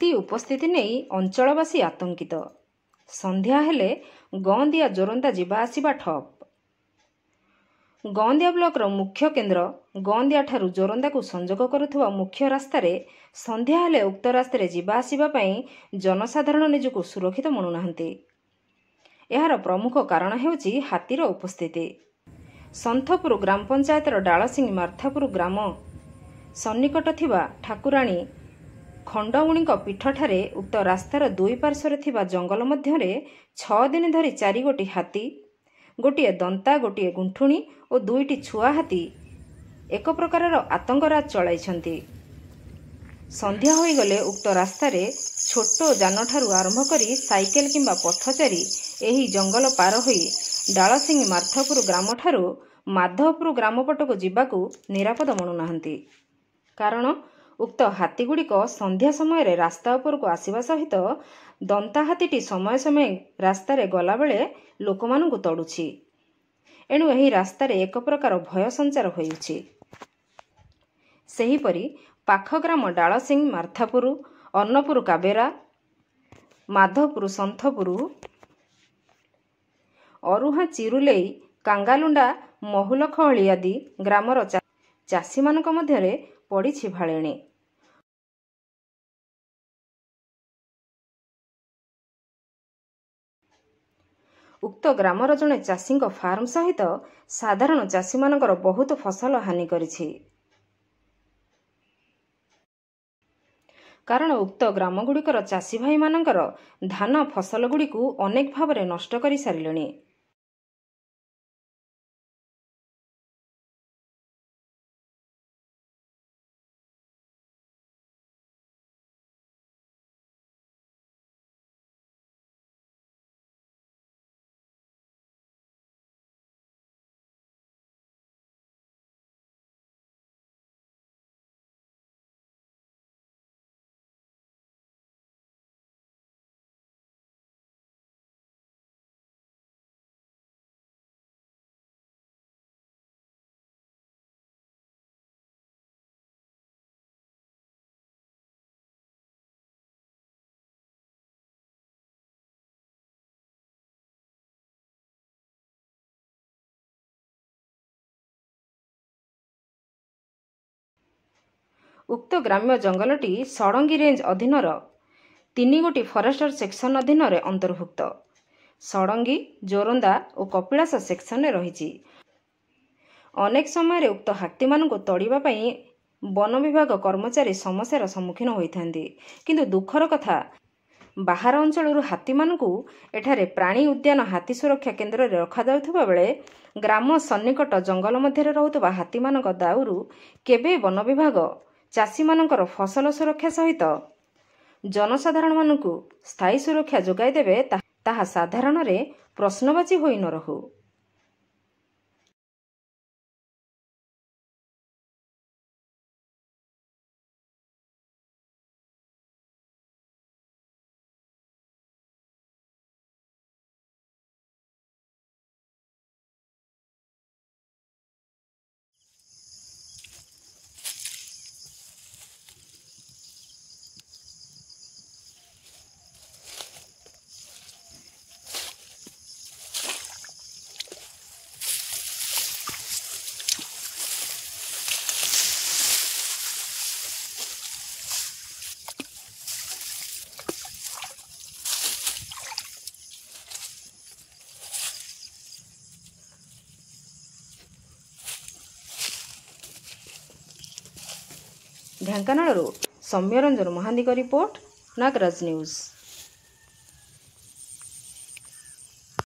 हाथी उपस्थिति नहीं अंचलवासी आतंकित। संध्या हेले गंदिया जोरंदा जिबा आसिबा ठप। गंदिया ब्लॉकर मुख्य केन्द्र गंदिया ठारू जोरंदा को संजोग करुवा मुख्य रास्तार संध्या हेले उक्त रास्तार जिबा आसिबा पई जनसाधारण निजको सुरक्षित मनुनाहांती। यार प्रमुख कारण हेउची हाथीर उपस्थिति। संथपुर ग्राम पंचायतर डालसिंह मार्थापुर ग्राम सन्निकट थिबा ठाकुराणी खंडमुणी पीठठारे उक्त रास्तार दुई पार्श्वरे थिबा जंगल मध्यरे 6 दिन धरी 4 गोटी हाथी, गोटे दंता, गोटे गुंठुणी और 2टी छुआ हाथी एक प्रकार आतंकराज चलाइछंती। संध्या होई गले उक्त रास्तार छोट जान ठारू आरंभ करी साइकेल किंबा पथचारी एही जंगल पार होई डालसिंह मार्थापुर ग्राम ठारू माधवपुर ग्राम पटको जिबाकू निरापद मनुनाहांती। कारण उक्त हाथीगुड़िक संध्या समय रास्ता उपरको आसिबा सहित दंता हाथीटी समय समय रास्तार गला बेले लोकमानंकु तड़ुछि। एणु एही रास्तार एक प्रकार भय संचार होइछि। सेहीपरि पाख ग्राम डालसिंह मार्थापुर, अन्नपुर काबेरा, माधवपुर संथपुर, अरुहा चिरुलेई, कांगालुंडा, महुलखहली आदि ग्रामर चाषी मानक मध्यरे पड़िछि भाळेणी। उक्त ग्रामर जड़े चाषी फार्म सहित साधारण चाषी मानकर बहुत फसल हानि करिछि। कारण उक्त ग्राम गुड़िकर चाषी भाई मानकर धान फसल गुड़िकु अनेक भावरे नष्ट करि सारिलेणी। उक्त ग्राम्य जंगलटी षडंगी रेंज अधीनर 3 गोटी फरेस्टर सेक्शन अधीन अंतर्भुक्त। षडंगी, जोरंदा और कपिलास सेक्शन रही। अनेक समय उक्त हाथी मानक तड़िबा पई वन विभाग कर्मचारी समस्यार सम्मुखीन होइथांती। किंतु दुखर कथा बाहर अंचल हाथी मानकु एठारे प्राणी उद्यान हाथी सुरक्षा केन्द्र रखा जाउथबा बेले ग्राम सन्निकट जंगल मध्य रहुतबा हाथी मानक दाउरू केबे वन विभाग चाषी मानकर फसल सुरक्षा सहित जनसाधारण मानकु स्थायी सुरक्षा जोगाई देबे ताहा साधारण रे प्रश्नवाची होई न रहू। ढेंकानाळରୁ ସୌମ୍ୟରଞ୍ଜନ ମହାନ୍ତିଙ୍କ रिपोर्ट, नागराज न्यूज।